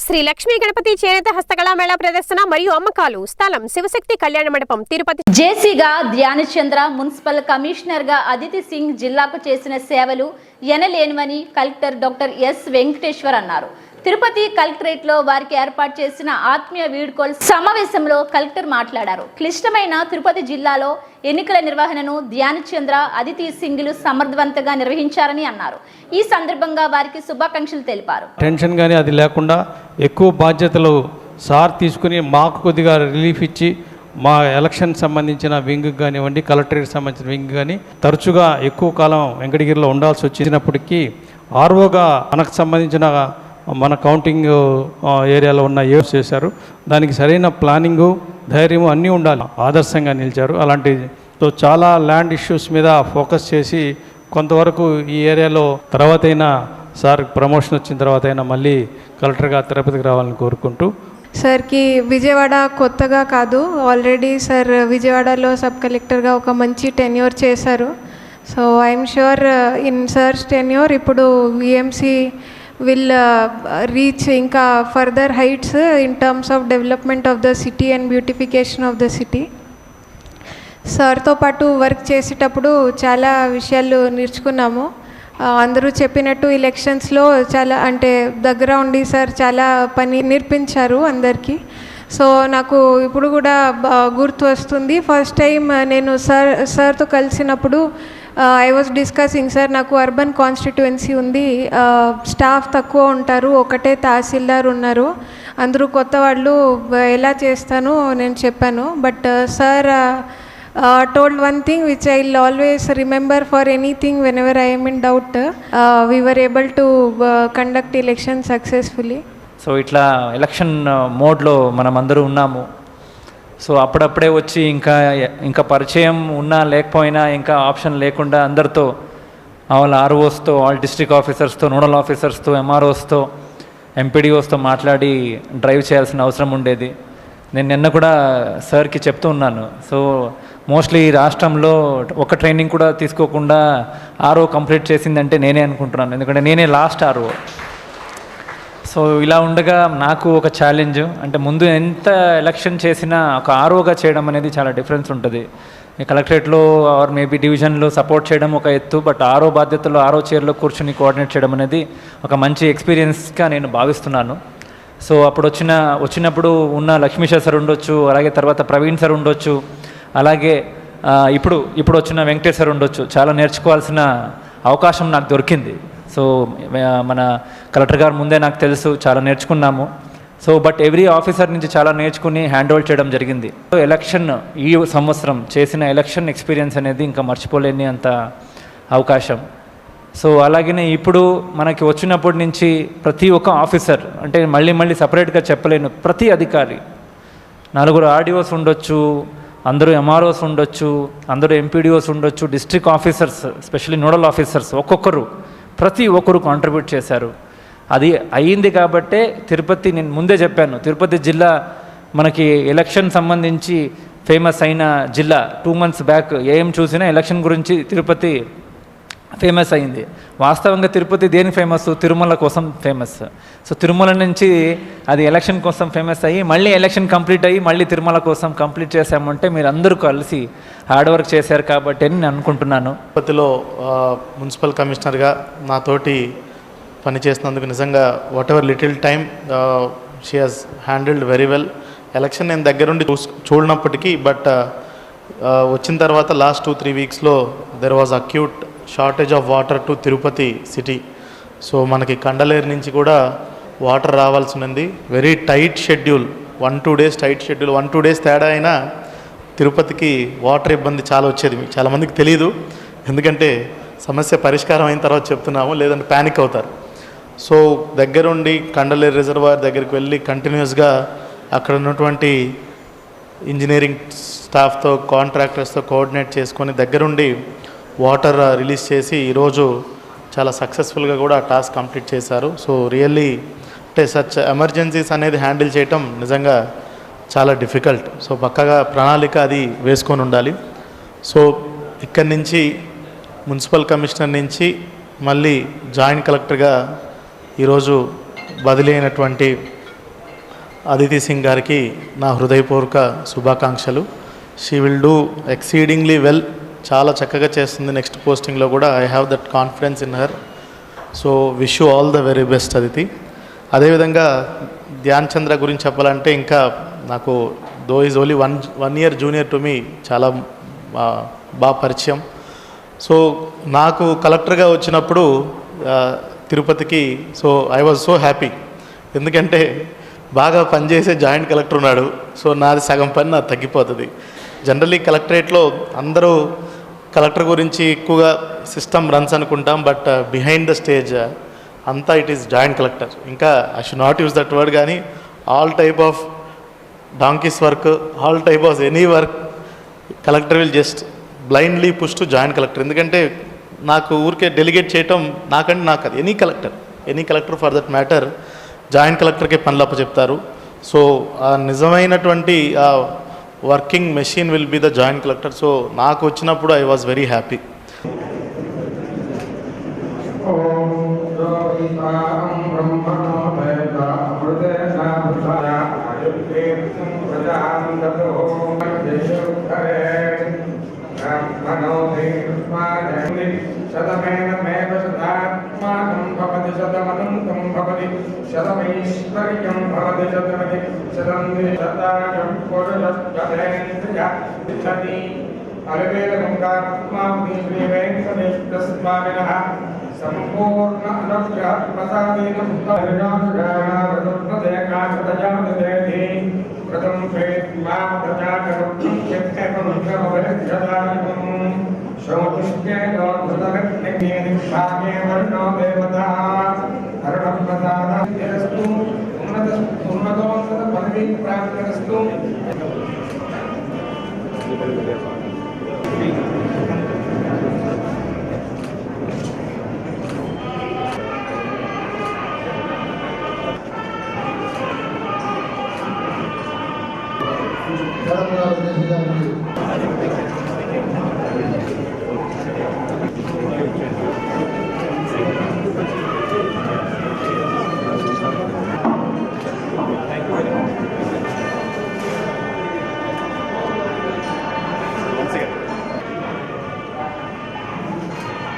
శ్రీ లక్ష్మీ గణపతి చేనేత హస్తకళా మేళా ప్రదర్శన మరియు అమ్మకాలు. స్థలం శివశక్తి కళ్యాణ మండపం, తిరుపతి. జేసీగా ధ్యానచంద్ర, మున్సిపల్ కమిషనర్గా అదితి సింగ్ జిల్లాకు చేసిన సేవలు ఎనలేనివని కలెక్టర్ డాక్టర్ ఎస్ వెంకటేశ్వర్ అన్నారు. తిరుపతి కలెక్టరేట్లో వారికి ఏర్పాటు చేసిన ఆత్మీయ వీడ్కోలు సమావేశంలో కలెక్టర్ మాట్లాడారు. క్లిష్టమైన తిరుపతి జిల్లాలో ఎన్నికల నిర్వహణను ధ్యానచంద్ర, అదితి సింగ్లు సమర్థవంతంగా నిర్వహించారని అన్నారు. ఈ సందర్భంగా వారికి శుభాకాంక్షలు తెలిపారు. టెన్షన్ కానీ అది లేకుండా ఎక్కువ బాధ్యతలు సార్ తీసుకుని మాకు కొద్దిగా రిలీఫ్ ఇచ్చి మా ఎలక్షన్ సంబంధించిన వింగ్ కానివ్వండి, కలెక్టరేట్ సంబంధించిన వింగ్ కానీ తరచుగా ఎక్కువ కాలం వెంకటగిరిలో ఉండాల్సి వచ్చినప్పటికీ ఆర్ఓగా మనకు సంబంధించిన మన కౌంటింగ్ ఏరియాలో ఉన్న ఏర్స్ చేశారు. దానికి సరైన ప్లానింగు, ధైర్యము అన్నీ ఉండాలి. ఆదర్శంగా నిలిచారు. అలాంటి చాలా ల్యాండ్ ఇష్యూస్ మీద ఫోకస్ చేసి కొంతవరకు ఈ ఏరియాలో తర్వాత అయినా సార్ ప్రమోషన్ వచ్చిన తర్వాత అయినా మళ్ళీ కలెక్టర్గా తిరుపతికి రావాలని కోరుకుంటూ, సార్కి విజయవాడ కొత్తగా కాదు, ఆల్రెడీ సార్ విజయవాడలో సబ్ కలెక్టర్గా ఒక మంచి టెన్యూర్ చేశారు. So I'm sure in sir's tenure ఇప్పుడు విఎంసి will reach ఇంకా further heights in terms of development of the city and beautification of the city. సార్తో పాటు వర్క్ చేసేటప్పుడు చాలా విషయాలు నేర్చుకున్నాము. అందరూ చెప్పినట్టు ఎలక్షన్స్లో చాలా అంటే దగ్గర ఉండి సార్ చాలా పని నేర్పించారు అందరికీ. నాకు ఇప్పుడు కూడా గుర్తు వస్తుంది. ఫస్ట్ టైం నేను సార్తో కలిసినప్పుడు ఐ వాజ్ డిస్కసింగ్, సార్ నాకు అర్బన్ కాన్స్టిట్యుయెన్సీ ఉంది, స్టాఫ్ తక్కువ ఉంటారు, ఒకటే తహసీల్దార్ ఉన్నారు, అందరూ కొత్త వాళ్ళు, ఎలా చేస్తాను నేను చెప్పాను. But sir told one thing which I'll always remember for anything whenever I am in doubt. We were able to conduct election successfully. So ఇట్లా ఎలక్షన్ మోడ్లో మనం అందరూ ఉన్నాము. సో అప్పుడప్పుడే వచ్చి ఇంకా పరిచయం ఉన్నా లేకపోయినా ఇంకా ఆప్షన్ లేకుండా అందరితో, వాళ్ళ ఆర్ఓస్తో, ఆల్ డిస్ట్రిక్ట్ ఆఫీసర్స్తో, నోడల్ ఆఫీసర్స్తో, ఎంఆర్ఓస్తో, ఎంపీడీఓస్తో మాట్లాడి డ్రైవ్ చేయాల్సిన అవసరం ఉండేది. నేను నిన్న కూడా సార్కి చెప్తూ ఉన్నాను. సో మోస్ట్లీ రాష్ట్రంలో ఒక ట్రైనింగ్ కూడా తీసుకోకుండా ఆర్ఓ కంప్లీట్ చేసిందంటే నేనే అనుకుంటున్నాను, ఎందుకంటే నేనే లాస్ట్ ఆర్ఓ. సో ఇలా ఉండగా నాకు ఒక ఛాలెంజ్, అంటే ముందు ఎంత ఎలక్షన్ చేసినా ఒక ఆర్ఓగా చేయడం అనేది చాలా డిఫరెన్స్ ఉంటుంది. కలెక్టరేట్లో ఆర్ మేబీ డివిజన్లో సపోర్ట్ చేయడం ఒక ఎత్తు, బట్ ఆర్ఓ బాధ్యతలో ఆర్ఓ చైర్లో కూర్చుని కోఆర్డినేట్ చేయడం అనేది ఒక మంచి ఎక్స్పీరియన్స్గా నేను భావిస్తున్నాను. సో అప్పుడు వచ్చినప్పుడు ఉన్న లక్ష్మీశ్వర్ సార్ ఉండొచ్చు, అలాగే తర్వాత ప్రవీణ్ సార్ ఉండొచ్చు, అలాగే ఇప్పుడు వచ్చిన వెంకటేష్ సార్ ఉండొచ్చు. చాలా నేర్చుకోవాల్సిన అవకాశం నాకు దొరికింది. సో మన కలెక్టర్ గారు ముందే నాకు తెలుసు, చాలా నేర్చుకున్నాము. సో బట్ ఎవ్రీ ఆఫీసర్ నుంచి చాలా నేర్చుకుని హ్యాండ్ ఓవర్ చేయడం జరిగింది. సో ఎలక్షన్ ఈ సంవత్సరం చేసిన ఎలక్షన్ ఎక్స్పీరియన్స్ అనేది ఇంకా మర్చిపోలేని అంత అవకాశం. సో అలాగనే ఇప్పుడు మనకి వచ్చినప్పటి నుంచి ప్రతి ఒక్క ఆఫీసర్, అంటే మళ్ళీ సపరేట్గా చెప్పలేను, ప్రతి అధికారి, 4 ఆర్డీఓస్ ఉండొచ్చు, అందరూ ఎంఆర్ఓస్ ఉండొచ్చు, అందరూ ఎంపీడీఓస్ ఉండొచ్చు, district officers, specially nodal officers, ప్రతి ఒక్కరు కాంట్రిబ్యూట్ చేశారు. అది అయ్యింది కాబట్టే తిరుపతి, నేను ముందే చెప్పాను, తిరుపతి జిల్లా మనకి ఎలక్షన్ సంబంధించి ఫేమస్ అయిన జిల్లా. 2 months బ్యాక్ ఏం చూసినా ఎలక్షన్ గురించి తిరుపతి ఫేమస్ అయింది. వాస్తవంగా తిరుపతి దేని ఫేమస్? తిరుమల కోసం ఫేమస్. సో తిరుమల నుంచి అది ఎలక్షన్ కోసం ఫేమస్ అయ్యి మళ్ళీ ఎలక్షన్ కంప్లీట్ అయ్యి మళ్ళీ తిరుమల కోసం కంప్లీట్ చేశామంటే మీరు అందరూ కలిసి హార్డ్ వర్క్ చేశారు కాబట్టి అని నేను అనుకుంటున్నాను. తిరుపతిలో మున్సిపల్ కమిషనర్గా నాతోటి పనిచేసినందుకు నిజంగా whatever little time she has handled very well. Election నేను దగ్గరుండి చూడనప్పటికీ, బట్ వచ్చిన తర్వాత లాస్ట్ 2-3 weeksలో there was acute shortage of water to Tirupati city. So మనకి కండలేరు నుంచి కూడా వాటర్ రావాల్సి ఉంది. Very tight schedule, 1-2 days tight schedule. 1-2 days తేడా అయినా తిరుపతికి వాటర్ ఇబ్బంది చాలా వచ్చేది. మీకు చాలామందికి తెలియదు, ఎందుకంటే సమస్య పరిష్కారం అయిన తర్వాత చెప్తున్నాము, లేదంటే ప్యానిక్ అవుతారు. సో దగ్గరుండి కండలేరు రిజర్వాయర్ దగ్గరికి వెళ్ళి కంటిన్యూస్గా అక్కడ ఉన్నటువంటి ఇంజనీరింగ్ స్టాఫ్తో, కాంట్రాక్టర్స్తో కోఆర్డినేట్ చేసుకొని దగ్గరుండి వాటర్ రిలీజ్ చేసి ఈరోజు చాలా సక్సెస్ఫుల్గా కూడా ఆ టాస్క్ కంప్లీట్ చేశారు. సో రియల్లీ అంటే సచ్ ఎమర్జెన్సీస్ అనేది హ్యాండిల్ చేయటం నిజంగా చాలా డిఫికల్ట్. సో పక్కగా ప్రణాళిక అది వేసుకొని ఉండాలి. సో ఇక్కడి నుంచి మున్సిపల్ కమిషనర్ నుంచి మళ్ళీ జాయింట్ కలెక్టర్గా ఈరోజు బదిలీ అయినటువంటి అదితి సింగ్ గారికి నా హృదయపూర్వక శుభాకాంక్షలు. She will do exceedingly well. చాలా చక్కగా చేస్తుంది. నెక్స్ట్ పోస్టింగ్లో కూడా I have that confidence in her. So wish you all the very best Aditi. అదేవిధంగా ధ్యాన్ చంద్ర గురించి చెప్పాలంటే ఇంకా నాకు though is only one year junior to me, చాలా బాగా పరిచయం. సో నాకు కలెక్టర్గా వచ్చినప్పుడు తిరుపతికి, so I was so happy. ఎందుకంటే బాగా పనిచేసే జాయింట్ కలెక్టర్ ఉన్నాడు. సో నాది సగం పని నాది తగ్గిపోతుంది. జనరల్లీ కలెక్టరేట్లో అందరూ కలెక్టర్ గురించి ఎక్కువగా సిస్టమ్ రన్స్ అనుకుంటాం, బట్ బిహైండ్ ద స్టేజ్ అంతా ఇట్ ఈస్ జాయింట్ కలెక్టర్. ఇంకా I should not use that word, కానీ all type of donkeys work, all type of any work collector will just blindly push to joint collector. ఎందుకంటే నాకు ఊరికే delegate చేయటం నాకంటే నాకు అది any collector for that matter joint కలెక్టర్కే పనులప్ప చెప్తారు. సో ఆ నిజమైనటువంటి working machine will be the joint collector. So నాకు వచ్చినప్పుడు ఐ వాజ్ వెరీ హ్యాపీ. శతమైశ్వర్యం భవతి శతమతి శతంది శతాయం పురుషస్తేంద్రియతి అలవేలముఖాత్మాగ్ని శ్రీ వెంకటేశ్వరస్వామినః సంపూర్ణ అనుగ్రహ ప్రసాదేన ముక్తదేకాశతజామదేధి ప్రథం ప్రేత్మా ప్రజాకరం యత్కమనుగ్రహవైర్యదాయం శౌతిష్ఠేనో ధృతరత్నజ్ఞేని భాగే వర్ణో దేవతా అరుణప్రసాదస్తు ఉన్నతోన్నత పదవీ ప్రాప్తిరస్తు. తెలంగాణ